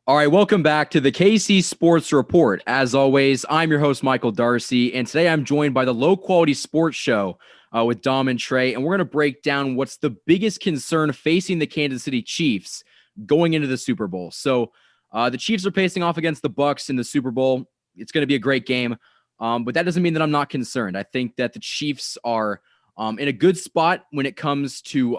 All right, welcome back to the KC Sports Report. As always, I'm your host, Michael Darcy, and today I'm joined by the Low Quality Sports Show with Dom and Trey, and we're going to break down what's the biggest concern facing the Kansas City Chiefs going into the Super Bowl. So the Chiefs are facing off against the Bucs in the Super Bowl. It's going to be a great game, but that doesn't mean that I'm not concerned. I think that the Chiefs are in a good spot when it comes to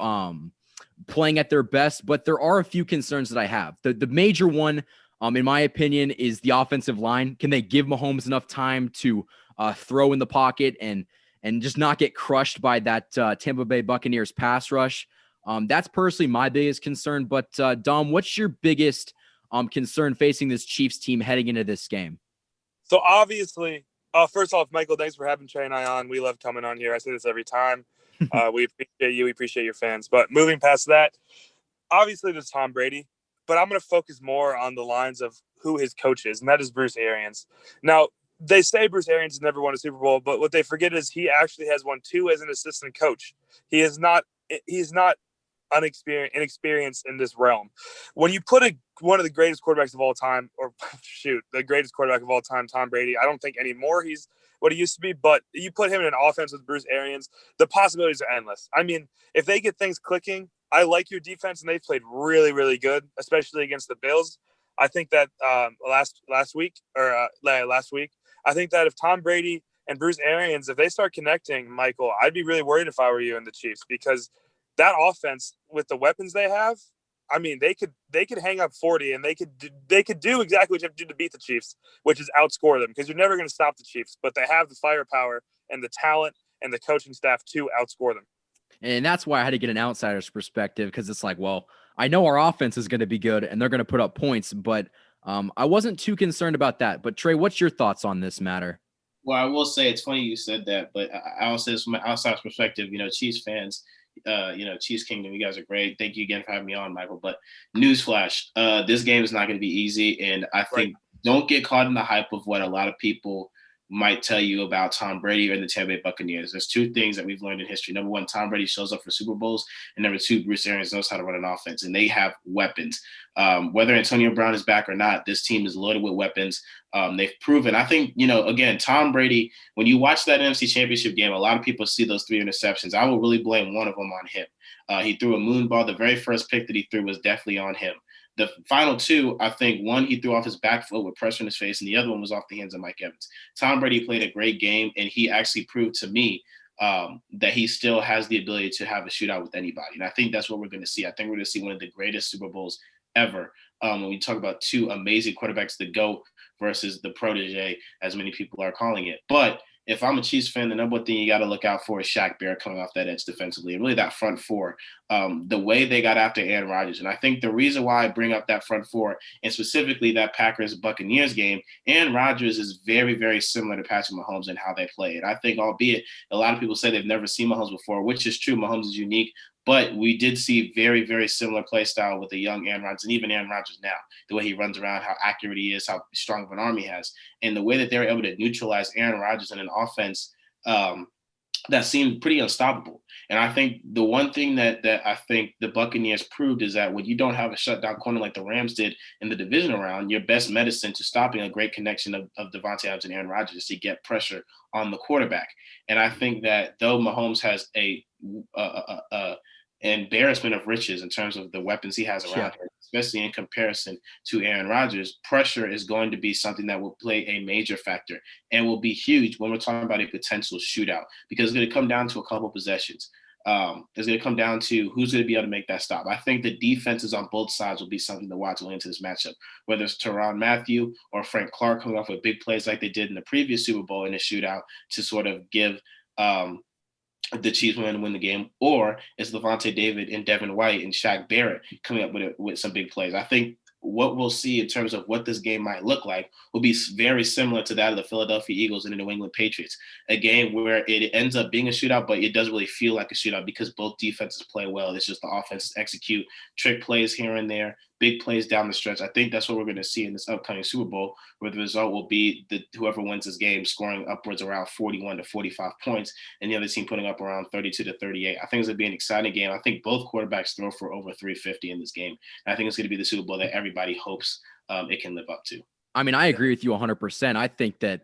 playing at their best, but there are a few concerns that I have. The major one, in my opinion, is the offensive line. Can they give Mahomes enough time to throw in the pocket and just not get crushed by that Tampa Bay Buccaneers pass rush? That's personally my biggest concern. But Dom, what's your biggest concern facing this Chiefs team heading into this game? So obviously, first off, Michael, thanks for having Trey and I on. We love coming on here. I say this every time. We appreciate you. We appreciate your fans. But moving past that, obviously there's Tom Brady, but I'm going to focus more on the lines of who his coach is, and that is Bruce Arians. Now, they say Bruce Arians has never won a Super Bowl, but what they forget is he actually has won two as an assistant coach. He's not inexperienced in this realm. When you put one of the greatest quarterbacks of all time, or the greatest quarterback of all time, Tom Brady, I don't think anymore he's what he used to be, but you put him in an offense with Bruce Arians, the possibilities are endless. I mean, if they get things clicking, I like your defense, and they've played really, really good, especially against the Bills. I think that last week, I think that if Tom Brady and Bruce Arians, if they start connecting, Michael, I'd be really worried if I were you in the Chiefs, because that offense with the weapons they have, I mean, they could hang up 40, and they could do exactly what you have to do to beat the Chiefs, which is outscore them, because you're never going to stop the Chiefs, but they have the firepower and the talent and the coaching staff to outscore them. And that's why I had to get an outsider's perspective, because it's like, well, I know our offense is going to be good and they're going to put up points, but I wasn't too concerned about that. But Trey, what's your thoughts on this matter? Well, I will say it's funny you said that, but I also say this from my outside perspective, Chiefs fans, Chiefs Kingdom, you guys are great. Thank you again for having me on, Michael. But newsflash, this game is not going to be easy. And I think don't get caught in the hype of what a lot of people might tell you about Tom Brady or the Tampa Bay Buccaneers. There's two things that we've learned in history. Number one, Tom Brady shows up for Super Bowls. And number two, Bruce Arians knows how to run an offense, and they have weapons. Whether Antonio Brown is back or not, this team is loaded with weapons. They've proven, I think, again, Tom Brady, when you watch that NFC Championship game, a lot of people see those three interceptions. I will really blame one of them on him. He threw a moon ball. The very first pick that he threw was definitely on him. The final two, I think, one he threw off his back foot with pressure in his face, and the other one was off the hands of Mike Evans. Tom Brady played a great game, and he actually proved to me that he still has the ability to have a shootout with anybody. And I think that's what we're going to see. I think we're going to see one of the greatest Super Bowls ever when we talk about two amazing quarterbacks, the GOAT versus the protege, as many people are calling it. But if I'm a Chiefs fan, the number one thing you got to look out for is Shaq Barrett coming off that edge defensively, and really that front four, the way they got after Aaron Rodgers. And I think the reason why I bring up that front four, and specifically that Packers-Buccaneers game, Aaron Rodgers is very, very similar to Patrick Mahomes in how they play. And I think, albeit a lot of people say they've never seen Mahomes before, which is true, Mahomes is unique, but we did see very, very similar play style with the young Aaron Rodgers, and even Aaron Rodgers now, the way he runs around, how accurate he is, how strong of an arm he has, and the way that they were able to neutralize Aaron Rodgers in an offense that seemed pretty unstoppable. And I think the one thing that I think the Buccaneers proved is that when you don't have a shutdown corner like the Rams did in the divisional round, your best medicine to stopping a great connection of Devontae Adams and Aaron Rodgers is to get pressure on the quarterback. And I think that though Mahomes has a embarrassment of riches in terms of the weapons he has around him, especially in comparison to Aaron Rodgers, pressure is going to be something that will play a major factor and will be huge when we're talking about a potential shootout, because it's going to come down to a couple of possessions. It's going to come down to who's going to be able to make that stop. I think the defenses on both sides will be something to watch going into this matchup, whether it's Tyrann Mathieu or Frank Clark coming off with big plays like they did in the previous Super Bowl in the shootout to sort of give the Chiefs win the game, or it's Levante David and Devin White and Shaq Barrett coming up with some big plays. I think what we'll see in terms of what this game might look like will be very similar to that of the Philadelphia Eagles and the New England Patriots, a game where it ends up being a shootout, but it doesn't really feel like a shootout because both defenses play well. It's just the offenses execute trick plays here and there, big plays down the stretch. I think that's what we're going to see in this upcoming Super Bowl, where the result will be whoever wins this game scoring upwards around 41 to 45 points and the other team putting up around 32 to 38. I think it's going to be an exciting game. I think both quarterbacks throw for over 350 in this game. And I think it's going to be the Super Bowl that everybody hopes it can live up to. I mean, I agree with you 100%. I think that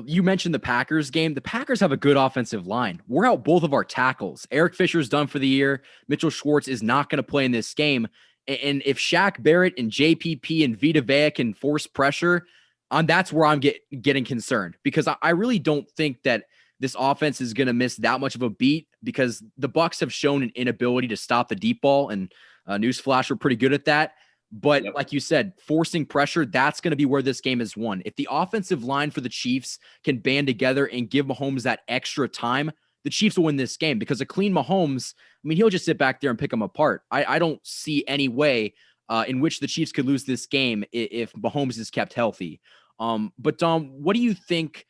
you mentioned the Packers game. The Packers have a good offensive line. We're out both of our tackles. Eric Fisher's done for the year. Mitchell Schwartz is not going to play in this game. And if Shaq Barrett and JPP and Vita Vea can force pressure, that's where I'm getting concerned, because I really don't think that this offense is going to miss that much of a beat, because the Bucs have shown an inability to stop the deep ball, and newsflash, we're pretty good at that. But like you said, forcing pressure, that's going to be where this game is won. If the offensive line for the Chiefs can band together and give Mahomes that extra time, the Chiefs will win this game, because a clean Mahomes, I mean, he'll just sit back there and pick them apart. I don't see any way in which the Chiefs could lose this game if Mahomes is kept healthy. But Dom, what do you think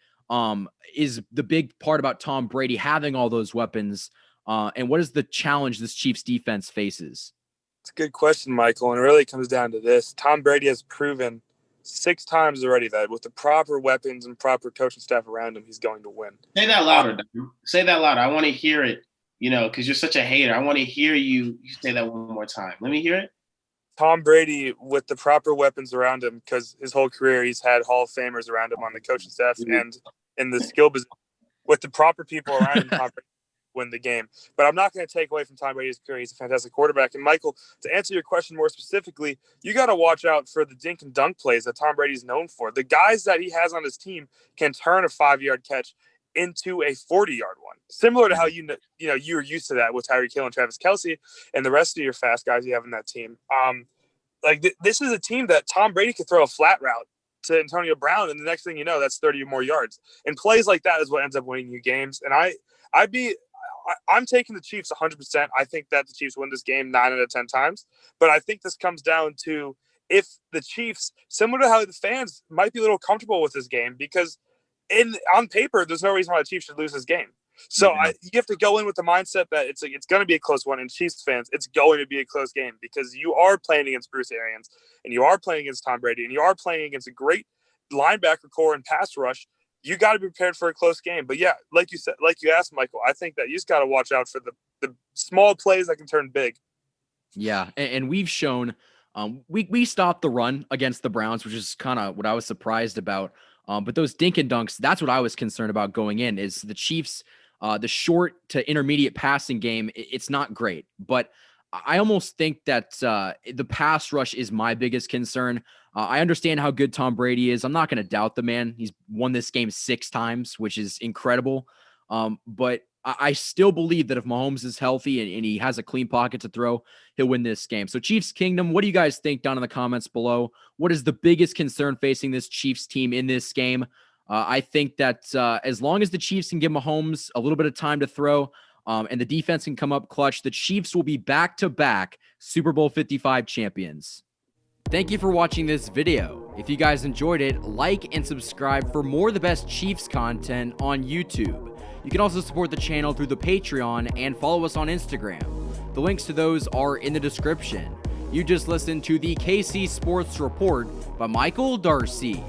is the big part about Tom Brady having all those weapons? And what is the challenge this Chiefs defense faces? It's a good question, Michael, and it really comes down to this. Tom Brady has proven 6 times already that with the proper weapons and proper coaching staff around him, he's going to win. Say that louder, Dom. Say that louder. I want to hear it, because you're such a hater. I want to hear you say that one more time. Let me hear it. Tom Brady, with the proper weapons around him, because his whole career he's had Hall of Famers around him on the coaching staff and in the skill position. With the proper people around him, Tom Brady win the game. But I'm not going to take away from Tom Brady's career. He's a fantastic quarterback. And Michael, to answer your question more specifically, you got to watch out for the dink and dunk plays that Tom Brady's known for. The guys that he has on his team can turn a 5-yard catch into a 40-yard one, similar to how you were used to that with Tyreek Hill and Travis Kelce and the rest of your fast guys you have in that team. This is a team that Tom Brady could throw a flat route to Antonio Brown, and the next thing you know, that's 30 or more yards. And plays like that is what ends up winning you games. And I'm taking the Chiefs 100%. I think that the Chiefs win this game 9 out of 10 times. But I think this comes down to if the Chiefs, similar to how the fans might be a little comfortable with this game, because on paper, there's no reason why the Chiefs should lose this game. So you have to go in with the mindset that it's going to be a close one. And Chiefs fans, it's going to be a close game, because you are playing against Bruce Arians, and you are playing against Tom Brady, and you are playing against a great linebacker core and pass rush. You got to be prepared for a close game. But yeah, like you said, like you asked, Michael, I think that you just got to watch out for the small plays that can turn big. Yeah, and we've shown we stopped the run against the Browns, which is kind of what I was surprised about. But those dink and dunks, that's what I was concerned about going in, is the Chiefs, the short to intermediate passing game, it's not great. But I almost think that the pass rush is my biggest concern. I understand how good Tom Brady is. I'm not going to doubt the man. He's won this game 6 times, which is incredible. But I still believe that if Mahomes is healthy and he has a clean pocket to throw, he'll win this game. So Chiefs Kingdom, what do you guys think down in the comments below? What is the biggest concern facing this Chiefs team in this game? I think that as long as the Chiefs can give Mahomes a little bit of time to throw, and the defense can come up clutch, the Chiefs will be back-to-back Super Bowl 55 champions. Thank you for watching this video. If you guys enjoyed it, like and subscribe for more of the best Chiefs content on YouTube. You can also support the channel through the Patreon and follow us on Instagram. The links to those are in the description. You just listened to the KC Sports Report by Michael Darcy.